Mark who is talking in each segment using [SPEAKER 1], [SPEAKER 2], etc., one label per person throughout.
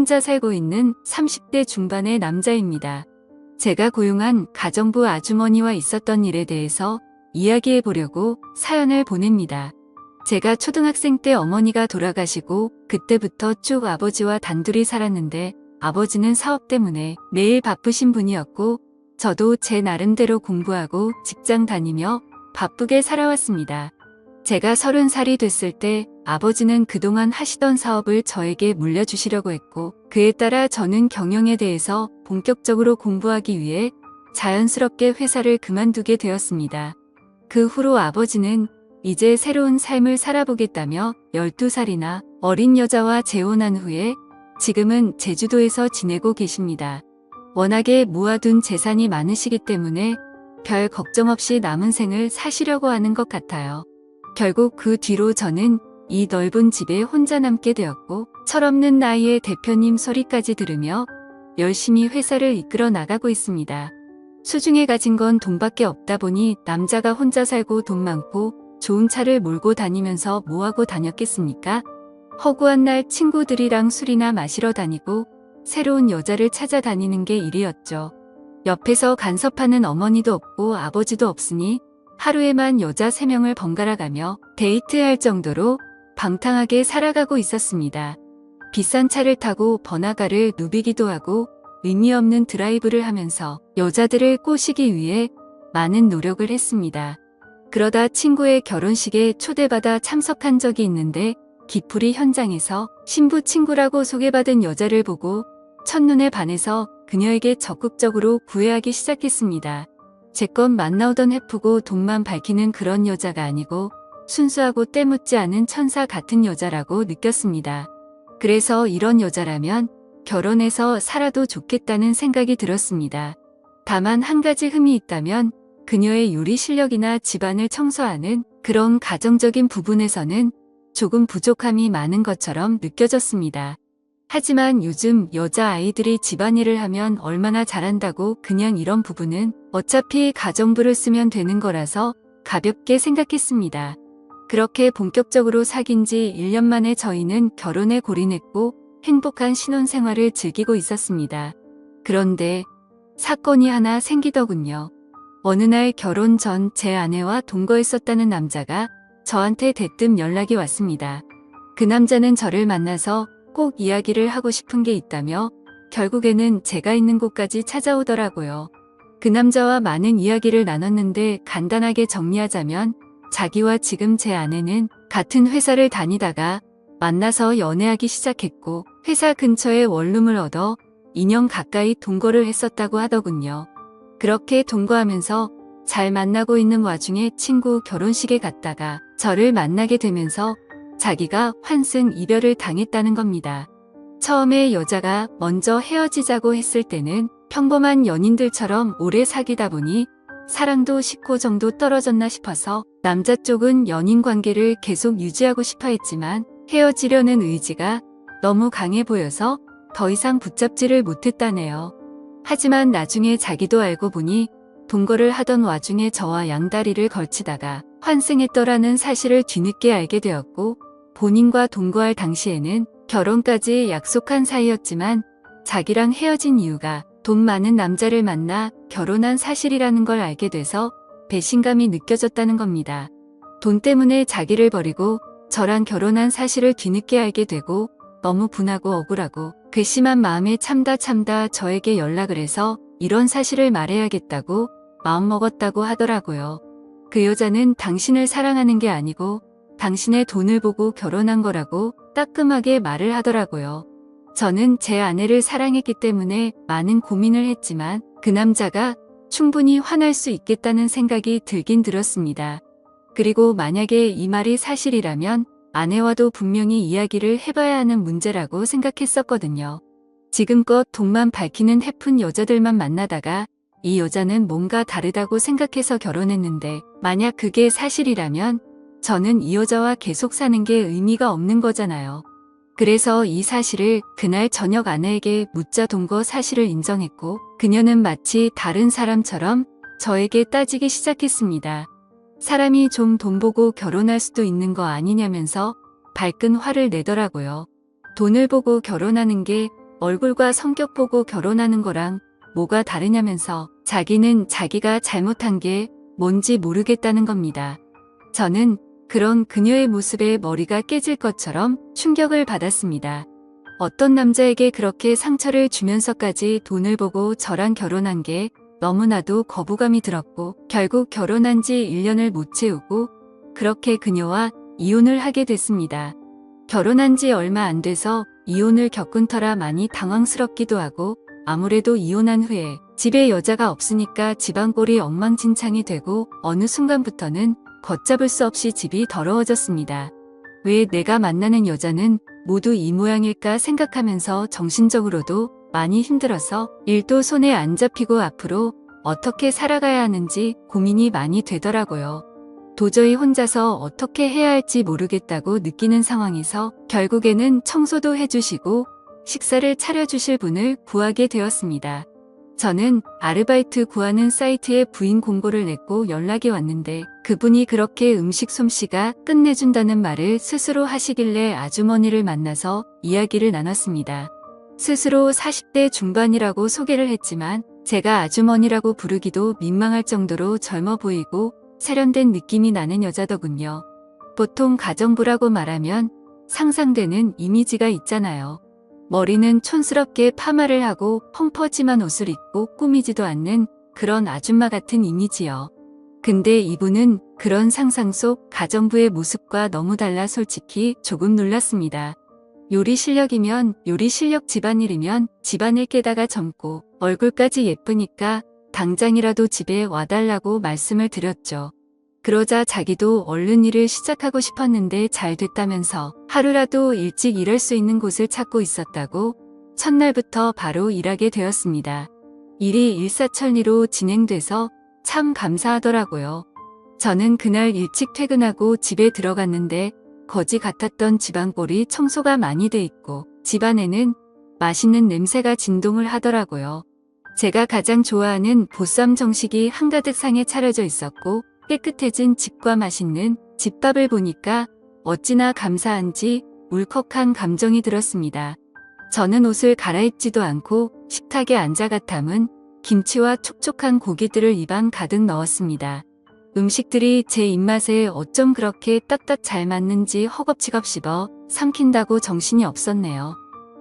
[SPEAKER 1] 혼자 살고 있는 30대 중반의 남자입니다. 제가 고용한 가정부 아주머니와 있었던 일에 대해서 이야기해 보려고 사연을 보냅니다. 제가 초등학생 때 어머니가 돌아가시고 그때부터 쭉 아버지와 단둘이 살았는데 아버지는 사업 때문에 매일 바쁘신 분이었고 저도 제 나름대로 공부하고 직장 다니며 바쁘게 살아왔습니다. 제가 30살이 됐을 때 아버지는 그동안 하시던 사업을 저에게 물려주시려고 했고 그에 따라 저는 경영에 대해서 본격적으로 공부하기 위해 자연스럽게 회사를 그만두게 되었습니다. 그 후로 아버지는 이제 새로운 삶을 살아보겠다며 12살이나 어린 여자와 재혼한 후에 지금은 제주도에서 지내고 계십니다. 워낙에 모아둔 재산이 많으시기 때문에 별 걱정 없이 남은 생을 사시려고 하는 것 같아요. 결국 그 뒤로 저는 이 넓은 집에 혼자 남게 되었고 철없는 나이에 대표님 소리까지 들으며 열심히 회사를 이끌어 나가고 있습니다. 수중에 가진 건 돈밖에 없다 보니 남자가 혼자 살고 돈 많고 좋은 차를 몰고 다니면서 뭐하고 다녔겠습니까? 허구한 날 친구들이랑 술이나 마시러 다니고 새로운 여자를 찾아다니는 게 일이었죠. 옆에서 간섭하는 어머니도 없고 아버지도 없으니 하루에만 여자 3명을 번갈아 가며 데이트할 정도로 방탕하게 살아가고 있었습니다. 비싼 차를 타고 번화가를 누비기도 하고 의미 없는 드라이브를 하면서 여자들을 꼬시기 위해 많은 노력을 했습니다. 그러다 친구의 결혼식에 초대받아 참석한 적이 있는데 기풀이 현장에서 신부 친구라고 소개받은 여자를 보고 첫눈에 반해서 그녀에게 적극적으로 구애하기 시작했습니다. 제껏 만나오던 해프고 돈만 밝히는 그런 여자가 아니고 순수하고 때묻지 않은 천사 같은 여자라고 느꼈습니다. 그래서 이런 여자라면 결혼해서 살아도 좋겠다는 생각이 들었습니다. 다만 한 가지 흠이 있다면 그녀의 요리 실력이나 집안을 청소하는 그런 가정적인 부분에서는 조금 부족함이 많은 것처럼 느껴졌습니다. 하지만 요즘 여자아이들이 집안일을 하면 얼마나 잘한다고 그냥 이런 부분은 어차피 가정부를 쓰면 되는 거라서 가볍게 생각했습니다. 그렇게 본격적으로 사귄 지 1년 만에 저희는 결혼에 골인했고 행복한 신혼생활을 즐기고 있었습니다. 그런데 사건이 하나 생기더군요. 어느 날 결혼 전 제 아내와 동거했었다는 남자가 저한테 대뜸 연락이 왔습니다. 그 남자는 저를 만나서 꼭 이야기를 하고 싶은 게 있다며 결국에는 제가 있는 곳까지 찾아오더라고요. 그 남자와 많은 이야기를 나눴는데 간단하게 정리하자면 자기와 지금 제 아내는 같은 회사를 다니다가 만나서 연애하기 시작했고 회사 근처에 원룸을 얻어 2년 가까이 동거를 했었다고 하더군요. 그렇게 동거하면서 잘 만나고 있는 와중에 친구 결혼식에 갔다가 저를 만나게 되면서 자기가 환승 이별을 당했다는 겁니다. 처음에 여자가 먼저 헤어지자고 했을 때는 평범한 연인들처럼 오래 사귀다 보니 사랑도 식고 정도 떨어졌나 싶어서 남자 쪽은 연인 관계를 계속 유지하고 싶어 했지만 헤어지려는 의지가 너무 강해 보여서 더 이상 붙잡지를 못했다네요. 하지만 나중에 자기도 알고 보니 동거를 하던 와중에 저와 양다리를 걸치다가 환승했더라는 사실을 뒤늦게 알게 되었고 본인과 동거할 당시에는 결혼까지 약속한 사이였지만 자기랑 헤어진 이유가 돈 많은 남자를 만나 결혼한 사실이라는 걸 알게 돼서 배신감이 느껴졌다는 겁니다. 돈 때문에 자기를 버리고 저랑 결혼한 사실을 뒤늦게 알게 되고 너무 분하고 억울하고 괘씸한 마음에 참다 저에게 연락을 해서 이런 사실을 말해야겠다고 마음먹었다고 하더라고요. 그 여자는 당신을 사랑하는 게 아니고 당신의 돈을 보고 결혼한 거라고 따끔하게 말을 하더라고요. 저는 제 아내를 사랑했기 때문에 많은 고민을 했지만 그 남자가 충분히 화날 수 있겠다는 생각이 들긴 들었습니다. 그리고 만약에 이 말이 사실이라면 아내와도 분명히 이야기를 해봐야 하는 문제라고 생각했었거든요. 지금껏 돈만 밝히는 해픈 여자들만 만나다가 이 여자는 뭔가 다르다고 생각해서 결혼했는데 만약 그게 사실이라면 저는 이 여자와 계속 사는 게 의미가 없는 거잖아요. 그래서 이 사실을 그날 저녁 아내에게 묻자 동거 사실을 인정했고 그녀는 마치 다른 사람처럼 저에게 따지기 시작했습니다. 사람이 좀 돈 보고 결혼할 수도 있는 거 아니냐면서 발끈 화를 내더라고요. 돈을 보고 결혼하는 게 얼굴과 성격 보고 결혼하는 거랑 뭐가 다르냐면서 자기는 자기가 잘못한 게 뭔지 모르겠다는 겁니다. 저는 그런 그녀의 모습에 머리가 깨질 것처럼 충격을 받았습니다. 어떤 남자에게 그렇게 상처를 주면서까지 돈을 보고 저랑 결혼한 게 너무나도 거부감이 들었고 결국 결혼한 지 1년을 못 채우고 그렇게 그녀와 이혼을 하게 됐습니다. 결혼한 지 얼마 안 돼서 이혼을 겪은 터라 많이 당황스럽기도 하고 아무래도 이혼한 후에 집에 여자가 없으니까 집안꼴이 엉망진창이 되고 어느 순간부터는 걷잡을 수 없이 집이 더러워졌습니다. 왜 내가 만나는 여자는 모두 이 모양일까 생각하면서 정신적으로도 많이 힘들어서 일도 손에 안 잡히고 앞으로 어떻게 살아가야 하는지 고민이 많이 되더라고요. 도저히 혼자서 어떻게 해야 할지 모르겠다고 느끼는 상황에서 결국에는 청소도 해주시고 식사를 차려주실 분을 구하게 되었습니다. 저는 아르바이트 구하는 사이트에 부인 공고를 냈고 연락이 왔는데 그분이 그렇게 음식 솜씨가 끝내준다는 말을 스스로 하시길래 아주머니를 만나서 이야기를 나눴습니다. 스스로 40대 중반이라고 소개를 했지만 제가 아주머니라고 부르기도 민망할 정도로 젊어 보이고 세련된 느낌이 나는 여자더군요. 보통 가정부라고 말하면 상상되는 이미지가 있잖아요. 머리는 촌스럽게 파마를 하고 펑퍼짐한 옷을 입고 꾸미지도 않는 그런 아줌마 같은 이미지요. 근데 이분은 그런 상상 속 가정부의 모습과 너무 달라 솔직히 조금 놀랐습니다. 요리 실력이면 요리 실력, 집안일이면 집안일 깨다가 젊고 얼굴까지 예쁘니까 당장이라도 집에 와달라고 말씀을 드렸죠. 그러자 자기도 얼른 일을 시작하고 싶었는데 잘 됐다면서 하루라도 일찍 일할 수 있는 곳을 찾고 있었다고 첫날부터 바로 일하게 되었습니다. 일이 일사천리로 진행돼서 참 감사하더라고요. 저는 그날 일찍 퇴근하고 집에 들어갔는데 거지 같았던 집안꼴이 청소가 많이 돼 있고 집안에는 맛있는 냄새가 진동을 하더라고요. 제가 가장 좋아하는 보쌈 정식이 한가득 상에 차려져 있었고 깨끗해진 집과 맛있는 집밥을 보니까 어찌나 감사한지 울컥한 감정이 들었습니다. 저는 옷을 갈아입지도 않고 식탁에 앉아가 담은 김치와 촉촉한 고기들을 입안 가득 넣었습니다. 음식들이 제 입맛에 어쩜 그렇게 딱딱 잘 맞는지 허겁지겁 씹어 삼킨다고 정신이 없었네요.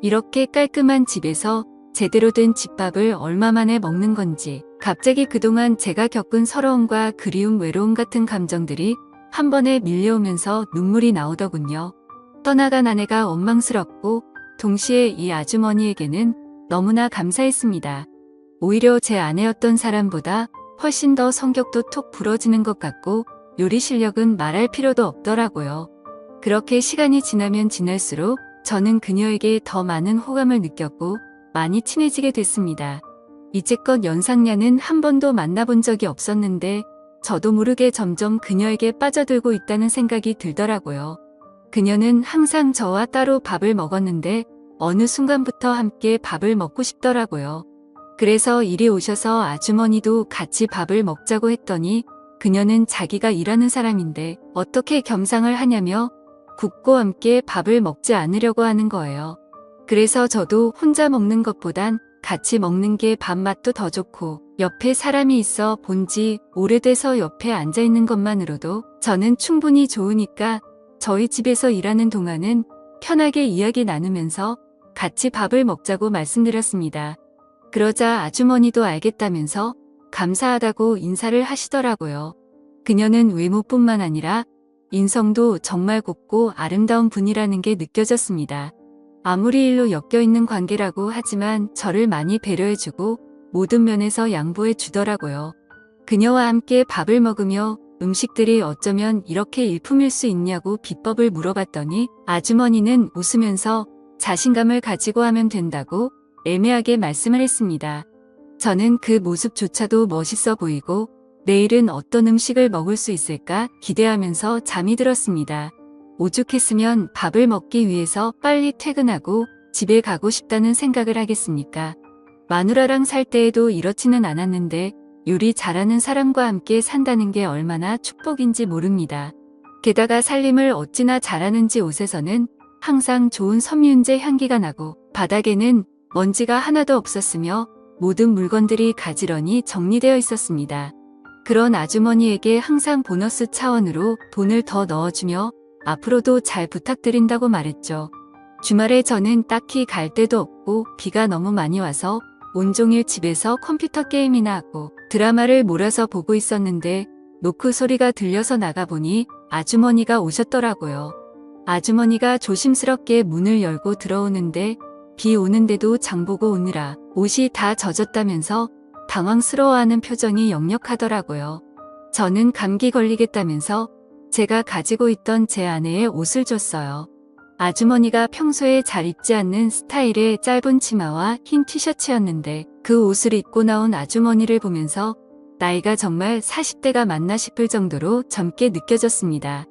[SPEAKER 1] 이렇게 깔끔한 집에서 제대로 된 집밥을 얼마 만에 먹는 건지 갑자기 그동안 제가 겪은 서러움과 그리움, 외로움 같은 감정들이 한 번에 밀려오면서 눈물이 나오더군요. 떠나간 아내가 원망스럽고 동시에 이 아주머니에게는 너무나 감사했습니다. 오히려 제 아내였던 사람보다 훨씬 더 성격도 톡 부러지는 것 같고 요리 실력은 말할 필요도 없더라고요. 그렇게 시간이 지나면 지날수록 저는 그녀에게 더 많은 호감을 느꼈고 많이 친해지게 됐습니다. 이제껏 연상녀는 한 번도 만나본 적이 없었는데 저도 모르게 점점 그녀에게 빠져들고 있다는 생각이 들더라고요. 그녀는 항상 저와 따로 밥을 먹었는데 어느 순간부터 함께 밥을 먹고 싶더라고요. 그래서 이리 오셔서 아주머니도 같이 밥을 먹자고 했더니 그녀는 자기가 일하는 사람인데 어떻게 겸상을 하냐며 굽고 함께 밥을 먹지 않으려고 하는 거예요. 그래서 저도 혼자 먹는 것보단 같이 먹는 게 밥맛도 더 좋고 옆에 사람이 있어 본지 오래돼서 옆에 앉아있는 것만으로도 저는 충분히 좋으니까 저희 집에서 일하는 동안은 편하게 이야기 나누면서 같이 밥을 먹자고 말씀드렸습니다. 그러자 아주머니도 알겠다면서 감사하다고 인사를 하시더라고요. 그녀는 외모뿐만 아니라 인성도 정말 곱고 아름다운 분이라는 게 느껴졌습니다. 아무리 일로 엮여있는 관계라고 하지만 저를 많이 배려해주고 모든 면에서 양보해 주더라고요. 그녀와 함께 밥을 먹으며 음식들이 어쩌면 이렇게 일품일 수 있냐고 비법을 물어봤더니 아주머니는 웃으면서 자신감을 가지고 하면 된다고 애매하게 말씀을 했습니다. 저는 그 모습조차도 멋있어 보이고 내일은 어떤 음식을 먹을 수 있을까 기대하면서 잠이 들었습니다. 오죽했으면 밥을 먹기 위해서 빨리 퇴근하고 집에 가고 싶다는 생각을 하겠습니까? 마누라랑 살 때에도 이렇지는 않았는데 요리 잘하는 사람과 함께 산다는 게 얼마나 축복인지 모릅니다. 게다가 살림을 어찌나 잘하는지 옷에서는 항상 좋은 섬유유제 향기가 나고 바닥에는 먼지가 하나도 없었으며 모든 물건들이 가지런히 정리되어 있었습니다. 그런 아주머니에게 항상 보너스 차원으로 돈을 더 넣어주며 앞으로도 잘 부탁드린다고 말했죠. 주말에 저는 딱히 갈 데도 없고 비가 너무 많이 와서 온종일 집에서 컴퓨터 게임이나 하고 드라마를 몰아서 보고 있었는데 노크 소리가 들려서 나가보니 아주머니가 오셨더라고요. 아주머니가 조심스럽게 문을 열고 들어오는데 비 오는데도 장보고 오느라 옷이 다 젖었다면서 당황스러워하는 표정이 역력하더라고요. 저는 감기 걸리겠다면서 제가 가지고 있던 제 아내의 옷을 줬어요. 아주머니가 평소에 잘 입지 않는 스타일의 짧은 치마와 흰 티셔츠였는데 그 옷을 입고 나온 아주머니를 보면서 나이가 정말 40대가 맞나 싶을 정도로 젊게 느껴졌습니다.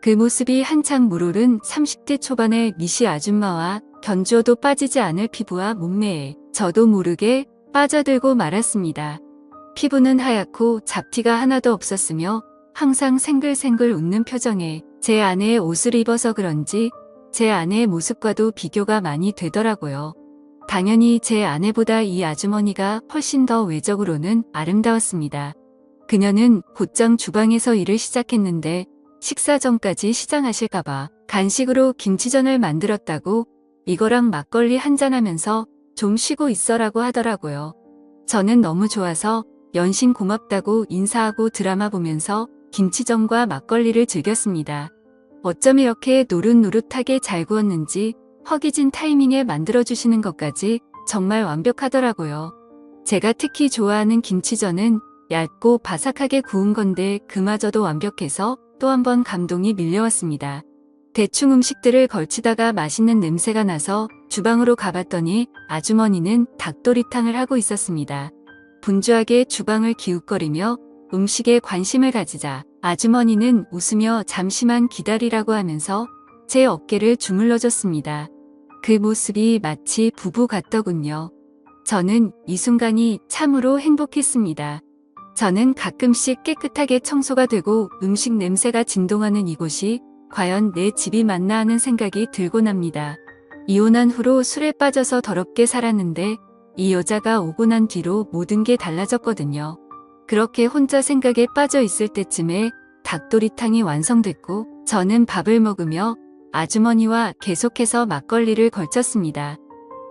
[SPEAKER 1] 그 모습이 한창 물오른 30대 초반의 미시 아줌마와 견주어도 빠지지 않을 피부와 몸매에 저도 모르게 빠져들고 말았습니다. 피부는 하얗고 잡티가 하나도 없었으며 항상 생글생글 웃는 표정에 제 아내의 옷을 입어서 그런지 제 아내의 모습과도 비교가 많이 되더라고요. 당연히 제 아내보다 이 아주머니가 훨씬 더 외적으로는 아름다웠습니다. 그녀는 곧장 주방에서 일을 시작했는데 식사 전까지 시장하실까봐 간식으로 김치전을 만들었다고 이거랑 막걸리 한잔하면서 좀 쉬고 있어라고 하더라고요. 저는 너무 좋아서 연신 고맙다고 인사하고 드라마 보면서 김치전과 막걸리를 즐겼습니다. 어쩜 이렇게 노릇노릇하게 잘 구웠는지 허기진 타이밍에 만들어주시는 것까지 정말 완벽하더라고요. 제가 특히 좋아하는 김치전은 얇고 바삭하게 구운 건데 그마저도 완벽해서 또 한 번 감동이 밀려왔습니다. 대충 음식들을 걸치다가 맛있는 냄새가 나서 주방으로 가봤더니 아주머니는 닭도리탕을 하고 있었습니다. 분주하게 주방을 기웃거리며 음식에 관심을 가지자 아주머니는 웃으며 잠시만 기다리라고 하면서 제 어깨를 주물러줬습니다. 그 모습이 마치 부부 같더군요. 저는 이 순간이 참으로 행복했습니다. 저는 가끔씩 깨끗하게 청소가 되고 음식 냄새가 진동하는 이곳이 과연 내 집이 맞나 하는 생각이 들곤 합니다. 이혼한 후로 술에 빠져서 더럽게 살았는데 이 여자가 오고 난 뒤로 모든 게 달라졌거든요. 그렇게 혼자 생각에 빠져 있을 때쯤에 닭도리탕이 완성됐고 저는 밥을 먹으며 아주머니와 계속해서 막걸리를 걸쳤습니다.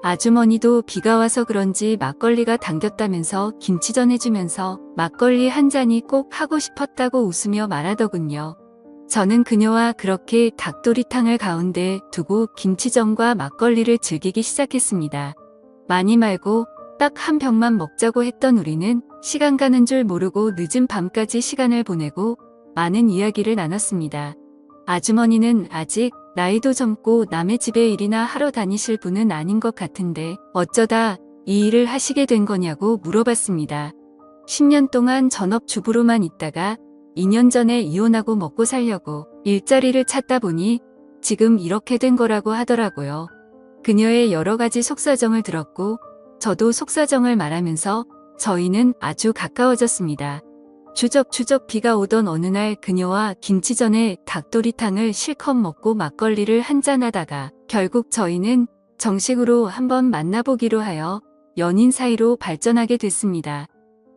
[SPEAKER 1] 아주머니도 비가 와서 그런지 막걸리가 당겼다면서 김치전 해주면서 막걸리 한 잔이 꼭 하고 싶었다고 웃으며 말하더군요. 저는 그녀와 그렇게 닭도리탕을 가운데 두고 김치전과 막걸리를 즐기기 시작했습니다. 많이 말고 딱 한 병만 먹자고 했던 우리는 시간 가는 줄 모르고 늦은 밤까지 시간을 보내고 많은 이야기를 나눴습니다. 아주머니는 아직 나이도 젊고 남의 집에 일이나 하러 다니실 분은 아닌 것 같은데 어쩌다 이 일을 하시게 된 거냐고 물어봤습니다. 10년 동안 전업주부로만 있다가 2년 전에 이혼하고 먹고 살려고 일자리를 찾다 보니 지금 이렇게 된 거라고 하더라고요. 그녀의 여러 가지 속사정을 들었고 저도 속사정을 말하면서 저희는 아주 가까워졌습니다. 주적주적 비가 오던 어느 날 그녀와 김치전에 닭도리탕을 실컷 먹고 막걸리를 한잔하다가 결국 저희는 정식으로 한번 만나보기로 하여 연인 사이로 발전하게 됐습니다.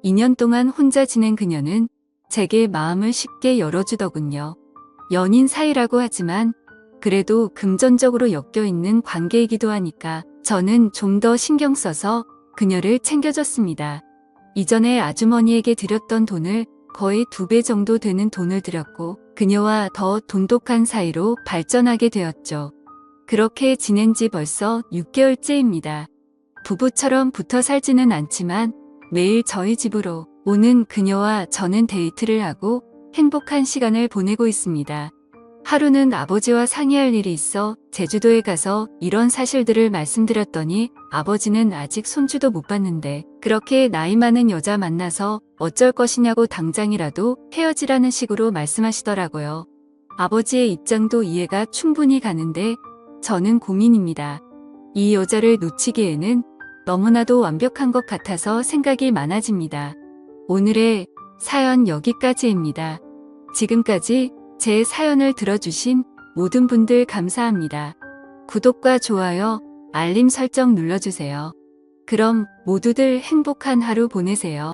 [SPEAKER 1] 2년 동안 혼자 지낸 그녀는 제게 마음을 쉽게 열어주더군요. 연인 사이라고 하지만 그래도 금전적으로 엮여있는 관계이기도 하니까 저는 좀 더 신경 써서 그녀를 챙겨줬습니다. 이전에 아주머니에게 드렸던 돈을 거의 2배 정도 되는 돈을 드렸고 그녀와 더 돈독한 사이로 발전하게 되었죠. 그렇게 지낸 지 벌써 6개월째입니다. 부부처럼 붙어 살지는 않지만 매일 저희 집으로 오는 그녀와 저는 데이트를 하고 행복한 시간을 보내고 있습니다. 하루는 아버지와 상의할 일이 있어 제주도에 가서 이런 사실들을 말씀드렸더니 아버지는 아직 손주도 못 봤는데 그렇게 나이 많은 여자 만나서 어쩔 것이냐고 당장이라도 헤어지라는 식으로 말씀하시더라고요. 아버지의 입장도 이해가 충분히 가는데 저는 고민입니다. 이 여자를 놓치기에는 너무나도 완벽한 것 같아서 생각이 많아집니다. 오늘의 사연 여기까지입니다. 지금까지 제 사연을 들어주신 모든 분들 감사합니다. 구독과 좋아요, 알림 설정 눌러주세요. 그럼 모두들 행복한 하루 보내세요.